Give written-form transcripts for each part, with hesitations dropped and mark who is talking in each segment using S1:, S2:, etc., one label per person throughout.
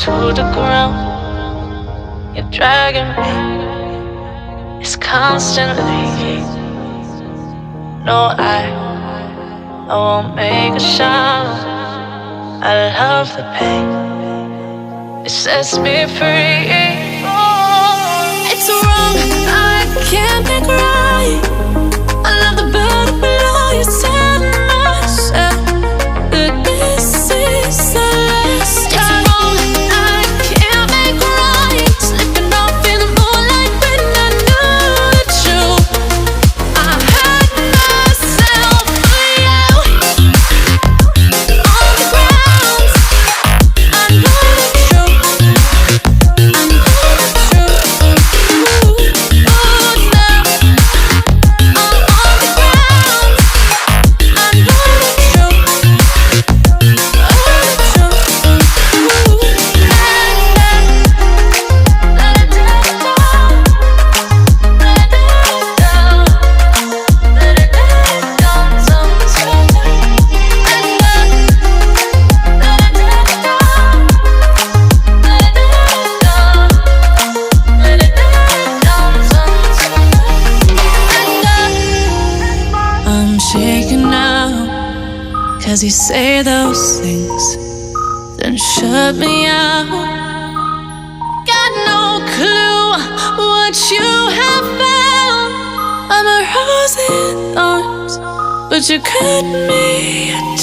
S1: to the ground. You're dragging me. It's constantly. No, I won't make a sound. I love the pain. It sets me free. It's wrong, I can't think right. I love the bird below you. Tell myself that this is the last time. It's wrong, I can't make right. Slipping off in the moonlight when I knew the truth. I hurt myself for you. On the ground, I know the truth. I know the truth. I'm shaking now, 'cause you say those things, then shut me out. Got no clue what you have found. I'm a rose in thorns, but you cut me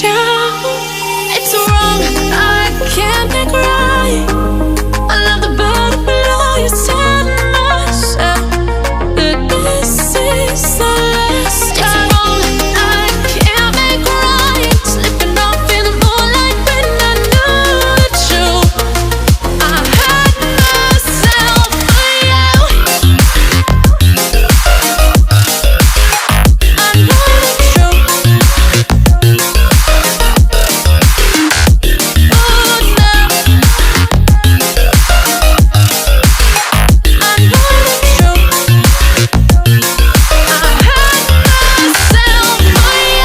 S1: down. It's wrong, I can't think right. I love the